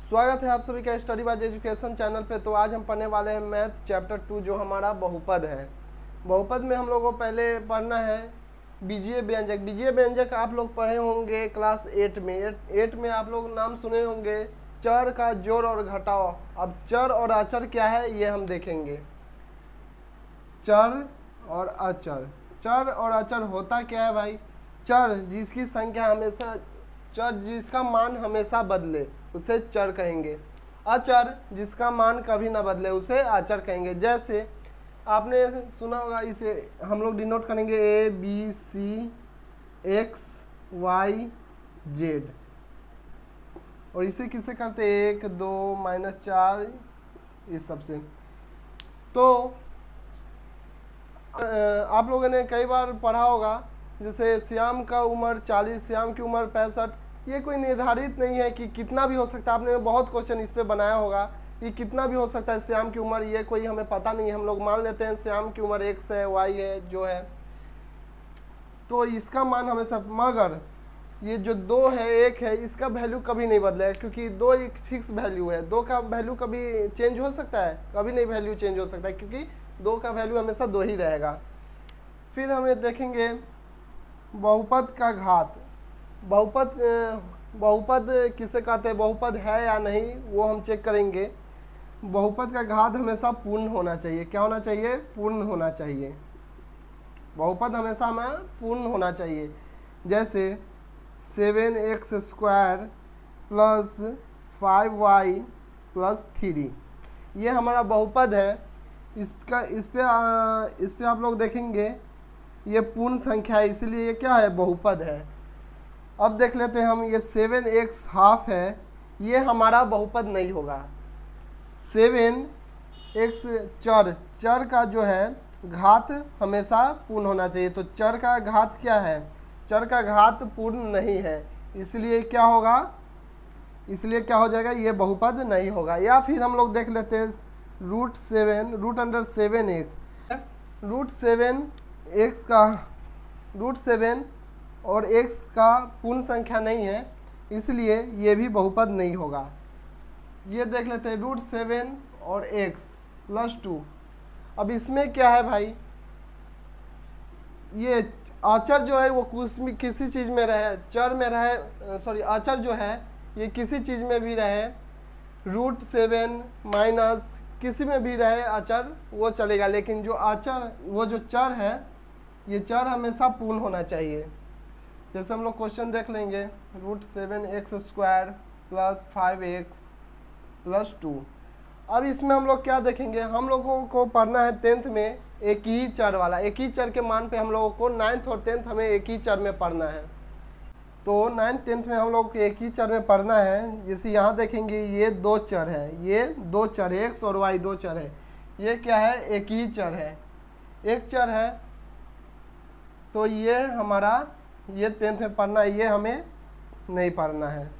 स्वागत है आप सभी का स्टडी बाज एजुकेशन चैनल पे। तो आज हम पढ़ने वाले हैं मैथ चैप्टर 2 जो हमारा बहुपद है। बहुपद में हम लोगों को पहले पढ़ना है बीजीय व्यंजक। बीजीय व्यंजक आप लोग पढ़े होंगे क्लास 8 में। 8 में आप लोग नाम सुने होंगे चर का जोड़ और घटाव। अब चर और अचर क्या है ये हम देखेंगे। चर और अचर, चर और अचर होता क्या है भाई? चर जिसकी संख्या हमेशा, चर जिसका मान हमेशा बदले उसे चर कहेंगे। अचर जिसका मान कभी ना बदले उसे अचर कहेंगे। जैसे आपने सुना होगा, इसे हम लोग डिनोट करेंगे A B C X Y Z. और इसे किसे करते 1 2 -4 इस सब से। तो आप लोगों ने कई बार पढ़ा होगा, जैसे श्याम का उम्र 40, श्याम की उम्र 65। ये कोई निर्धारित नहीं है कि कितना भी हो सकता है। आपने बहुत क्वेश्चन इस पे बनाया होगा कि कितना भी हो सकता है श्याम की उम्र, ये कोई हमें पता नहीं है। हम लोग मान लेते हैं श्याम की उम्र x है y है जो है, तो इसका मान हमेशा, मगर ये जो 2 है 1 है इसका वैल्यू कभी नहीं बदलेगा, क्योंकि 2 एक फिक्स वैल्यू है। 2 का वैल्यू कभी चेंज हो सकता है? कभी नहीं वैल्यू चेंज हो सकता है, क्योंकि 2 का वैल्यू हमेशा 2 ही रहेगा। फिर हमें देखेंगे बहुपद का घात। बहुपद किसे कहते हैं, बहुपद है या नहीं वो हम चेक करेंगे। बहुपद का घात हमेशा पूर्ण होना चाहिए। क्या होना चाहिए? पूर्ण होना चाहिए। बहुपद हमेशा हमें पूर्ण होना चाहिए। जैसे 7x² प्लस 5y प्लस 3, ये हमारा बहुपद है। इस पे आप लोग देखेंगे ये पूर्ण संख्या है, इसलिए ये क्या है? बहुपद है। अब देख लेते हैं हम, ये 7x½ है, ये हमारा बहुपद नहीं होगा। 7x चर का जो है घात हमेशा पूर्ण होना चाहिए। तो चर का घात क्या है? चर का घात पूर्ण नहीं है, इसलिए क्या होगा? इसलिए क्या हो जाएगा? ये बहुपद नहीं होगा। या फिर हम लोग देख लेते हैं √7x √7 और x का पूर्ण संख्या नहीं है, इसलिए ये भी बहुपद नहीं होगा। ये देख लेते हैं √7 और x + 2। अब इसमें क्या है भाई? ये अचर जो है वो किसी चीज़ में रहे, चर में रहे, सॉरी अचर जो है ये किसी चीज़ में भी रहे, √7 माइनस किसी में भी रहे अचर वो चलेगा। लेकिन जो अचर, वो जो चर है, ये चर हमेशा पूर्ण होना चाहिए। जैसे हम लोग क्वेश्चन देख लेंगे, √7x² प्लस 5x प्लस 2। अब इसमें हम लोग क्या देखेंगे? हम लोगों को पढ़ना है 10th में एक ही चर वाला। एक ही चर के मान पे हम लोगों को 9th और 10th हमें एक ही चर में पढ़ना है। तो 9th 10th में हम लोग को एक ही चर में पढ़ना है। जैसे यहाँ देखेंगे ये 2 चर है, ये 2 चर है, x और y 2 चर है। ये क्या है? एक ही चर है, एक चर है। तो ये हमारा, ये 10th में पढ़ना है, ये हमें नहीं पढ़ना है।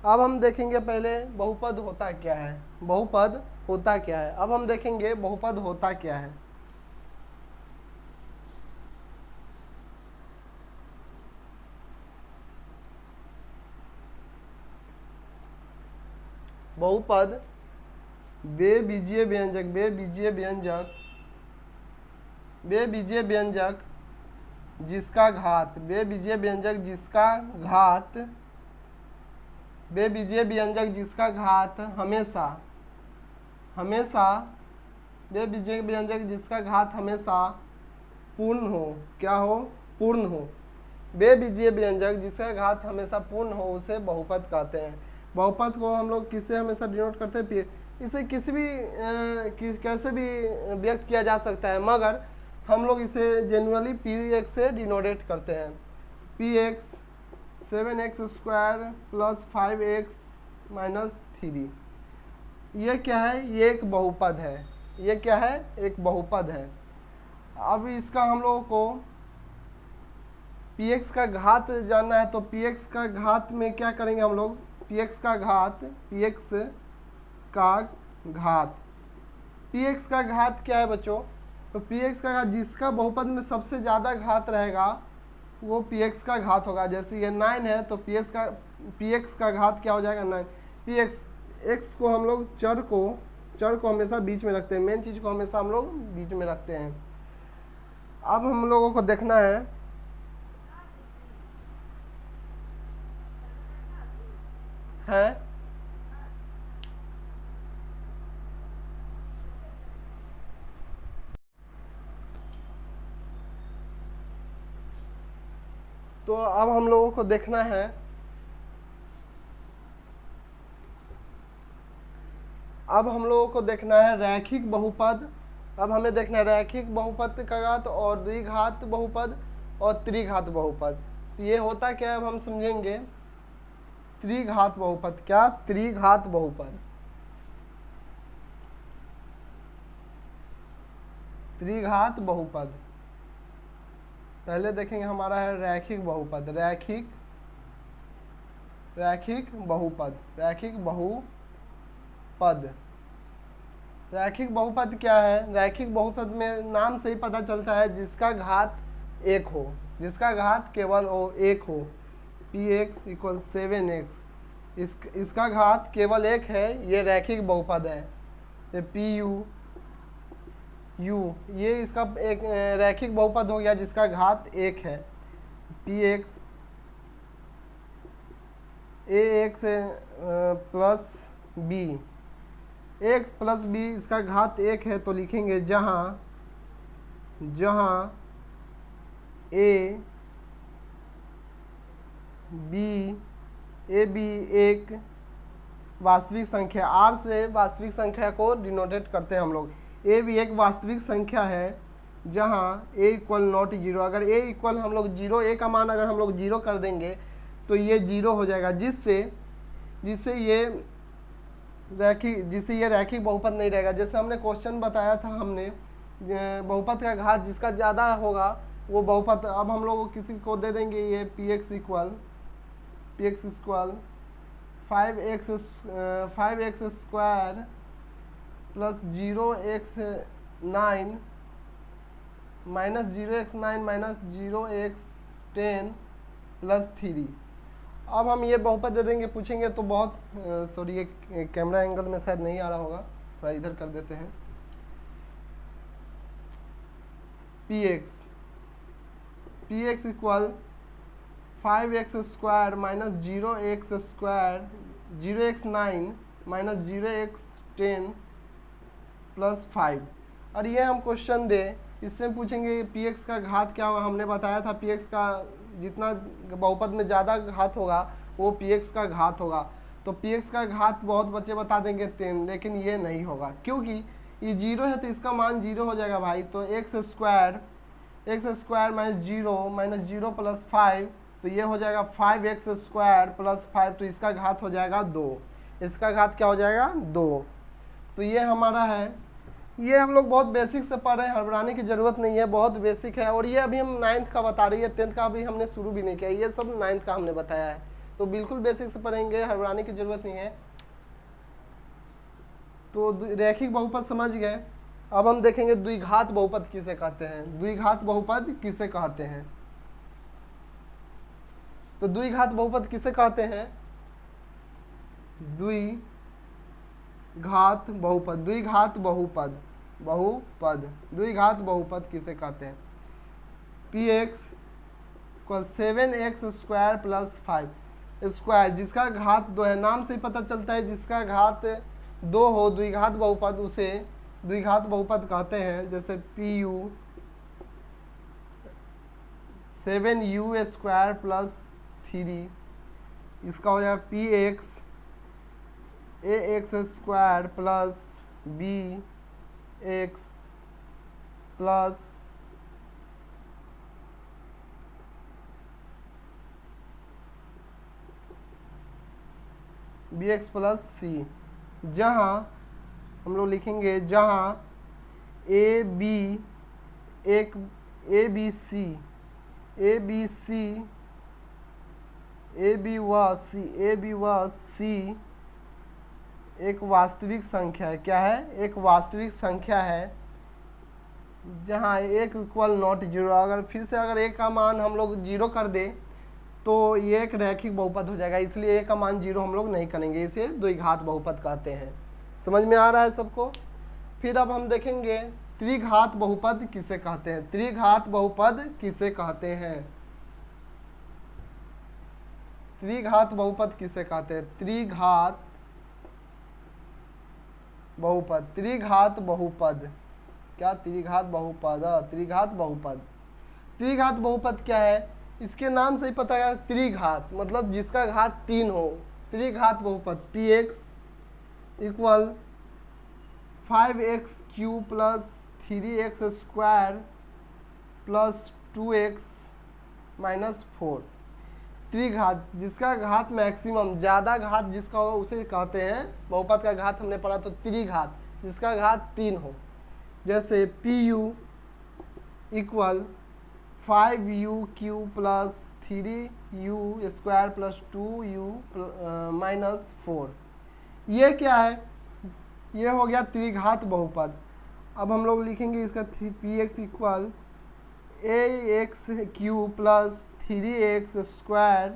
अब हम देखेंगे पहले बहुपद होता क्या है। बहुपद होता क्या है? अब हम देखेंगे बहुपद होता क्या है। बहुपद बेबीजीय व्यंजक जिसका घात, बेबीजीय व्यंजक जिसका घात हमेशा बेबीजीय व्यंजक जिसका घात हमेशा पूर्ण हो। क्या हो? पूर्ण हो। बेबीजीय व्यंजक जिसका घात हमेशा पूर्ण हो उसे बहुपद कहते हैं। बहुपद को हम लोग किससे हमेशा डिनोट करते हैं? इसे किसी भी कैसे भी व्यक्त किया जा सकता है, मगर हम लोग इसे जनरली px से डिनोटेट करते हैं। px 7x² plus 5x minus 3, ये क्या है? ये एक बहुपद है। ये क्या है? एक बहुपद है। अब इसका हम लोगों को px का घात जानना है, तो px का घात में क्या करेंगे हम लोग? px का घात क्या है बच्चों? तो px का घात जिसका बहुपद में सबसे ज़्यादा घात रहेगा वो px का घात होगा। जैसे ये 9 है तो px का घात क्या हो जाएगा? 9। px एक्स को हम लोग चर को हमेशा बीच में रखते हैं, मेन चीज़ को हमेशा हम लोग बीच में रखते हैं। अब हम लोगों को देखना है तो अब हम लोगों को देखना है रैखिक बहुपद। अब हमें देखना है रैखिक बहुपद का घात और द्विघात बहुपद और त्रिघात बहुपद। तो ये होता क्या है अब हम समझेंगे। त्रिघात बहुपद, क्या त्रिघात बहुपद, त्रिघात बहुपद। पहले देखेंगे हमारा है रैखिक बहुपद, रैखिक बहुपद, रैखिक बहुपद क्या है। रैखिक बहुपद में नाम से ही पता चलता है जिसका घात एक हो, जिसका घात केवल एक हो। px इक्वल 7x, इसका घात केवल एक है, ये रैखिक बहुपद है। ये pu ये इसका एक रैखिक बहुपद हो गया जिसका घात एक है। px ax plus b, X plus B इसका घात एक है, तो लिखेंगे जहाँ ए बी एक वास्तविक संख्या, आर से वास्तविक संख्या को डिनोटेट करते हैं हम लोग। ए भी एक वास्तविक संख्या है जहाँ ए इक्वल नॉट जीरो। अगर ए इक्वल हम लोग जीरो, ए का मान अगर हम लोग जीरो कर देंगे तो ये जीरो हो जाएगा, जिससे ये रैखिक बहुपद नहीं रहेगा। जैसे हमने क्वेश्चन बताया था, हमने बहुपद का घात जिसका ज़्यादा होगा वो बहुपद। अब हम लोग किसी को दे देंगे ये px equal 5x square plus 0x9 minus 0x9 minus 0x10 plus 3। अब हम ये बहुपद दे देंगे, पूछेंगे तो बहुत सॉरी ये कैमरा एंगल में शायद नहीं आ रहा होगा, थोड़ा इधर कर देते हैं। px equal 5x square minus 0x9 minus 0x10 plus 5। और ये हम क्वेश्चन दें, इससे पूछेंगे px का घात क्या होगा। हमने बताया था px का जितना बहुपद में ज़्यादा घात होगा वो px का घात होगा। तो px का घात बहुत बच्चे बता देंगे 10, लेकिन ये नहीं होगा क्योंकि ये जीरो है तो इसका मान जीरो हो जाएगा भाई। तो x square minus zero plus 5, तो ये हो जाएगा 5x स्क्वायर प्लस 5, तो इसका घात हो जाएगा 2। इसका घात क्या हो जाएगा 2। तो ये हमारा है, ये हम लोग बहुत बेसिक से पढ़ रहे हैं, हड़बड़ाने की ज़रूरत नहीं है, बहुत बेसिक है। और ये अभी हम 9th का बता रही है, 10th का अभी हमने शुरू भी नहीं किया, ये सब 9th का हमने बताया है। तो बिल्कुल बेसिक से पढ़ेंगे, हड़बड़ाने की ज़रूरत नहीं है। तो रैखिक बहुपद समझ गए। अब हम देखेंगे द्विघात बहुपद किसे कहते हैं। द्विघात बहुपद किसे कहते हैं, तो द्विघात बहुपद किसे कहते हैं। द्विघात बहुपद किसे कहते हैं। px equal 7x square plus 5 square, जिसका घात 2 है, नाम से ही पता चलता है जिसका घात 2 हो द्विघात बहुपद, उसे द्विघात बहुपद कहते हैं। जैसे pu 7u स्क्वायर प्लस 3, इसका हो जाएगा px ax square plus bx plus c, जहाँ हम लोग लिखेंगे जहाँ ए बी व सी एक वास्तविक संख्या है। क्या है, एक वास्तविक संख्या है जहाँ एक इक्वल नॉट जीरो। अगर फिर से अगर ए का मान हम लोग जीरो कर दें तो ये एक रैखिक बहुपद हो जाएगा, इसलिए ए का मान 0 हम लोग नहीं करेंगे, इसे द्विघात बहुपद कहते हैं। समझ में आ रहा है सबको? फिर अब हम देखेंगे त्रिघात बहुपद किसे कहते हैं। त्रिघात बहुपद किसे कहते हैं? त्रिघात बहुपद किसे कहते हैं? त्रिघात बहुपद, त्रिघात बहुपद, क्या त्रिघात बहुपद? त्रिघात बहुपद, त्रिघात बहुपद क्या है? इसके नाम से ही पता है, त्रिघात मतलब जिसका घात 3 हो। त्रिघात बहुपद px equal 5x cube plus 3x square plus 2x minus 4। त्रिघात जिसका घात मैक्सिमम, ज़्यादा घात जिसका हो उसे कहते हैं बहुपद का घात हमने पढ़ा तो त्रिघात, जिसका घात 3 हो। जैसे pu equal 5u cube plus 3u square plus 2u minus 4। ये क्या है? ये हो गया त्रिघात बहुपद। अब हम लोग लिखेंगे इसका px equal ax cube plus 3x square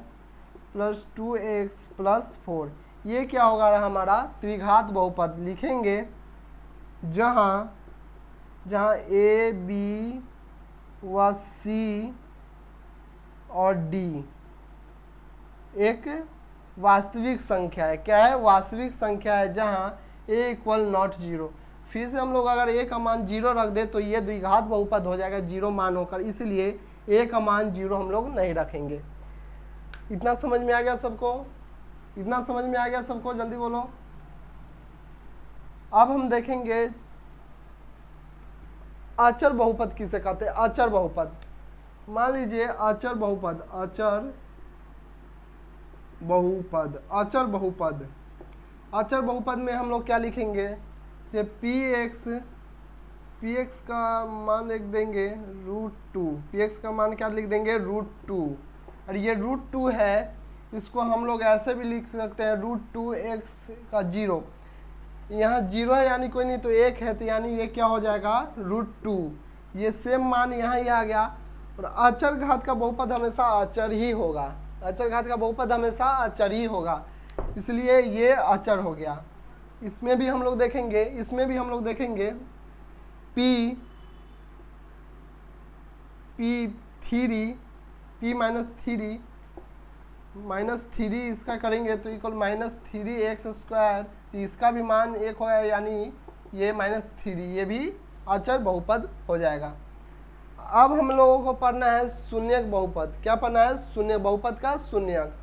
plus 2x plus 4। ये क्या होगा हमारा? त्रिघात बहुपद। लिखेंगे जहाँ जहाँ a b व c और d एक वास्तविक संख्या है। क्या है? वास्तविक संख्या है, जहाँ a इक्वल नॉट 0। फिर से हम लोग अगर a का मान 0 रख दे तो ये द्विघात बहुपद हो जाएगा 0 मान होकर, इसलिए a का मान 0 हम लोग नहीं रखेंगे। इतना समझ में आ गया सबको? इतना समझ में आ गया सबको? जल्दी बोलो। अब हम देखेंगे अचर बहुपद किसे कहते हैं। अचर बहुपद, मान लीजिए अचर बहुपद, अचर बहुपद, अचर बहुपद, अचर बहुपद में हम लोग क्या लिखेंगे? जैसे px का मान लिख देंगे √2। px का मान क्या लिख देंगे? √2। और ये √2 है, इसको हम लोग ऐसे भी लिख सकते हैं √2x का 0। यहाँ 0 है यानी कोई नहीं तो 1 है, तो यानी ये क्या हो जाएगा? √2। ये सेम मान यहाँ ही आ गया। और अचर घात का बहुपद हमेशा अचर ही होगा। अचर घात का बहुपद हमेशा अचर ही होगा, इसलिए ये अचर हो गया। इसमें भी हम लोग देखेंगे, इसमें भी हम लोग देखेंगे p माइनस 3 इसका करेंगे तो इक्वल -3x स्क्वायर, तो इसका भी मान 1 होगा, यानी ये -3, ये भी अचर बहुपद हो जाएगा। अब हम लोगों को पढ़ना है शून्यक बहुपद। क्या पढ़ना है? शून्य बहुपद का शून्यक।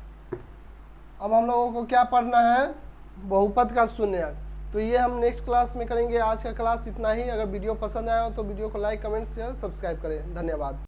अब हम लोगों को क्या पढ़ना है? बहुपद का शून्यक। तो ये हम नेक्स्ट क्लास में करेंगे। आज का क्लास इतना ही। अगर वीडियो पसंद आया हो तो वीडियो को लाइक, कमेंट, शेयर, सब्सक्राइब करें। धन्यवाद।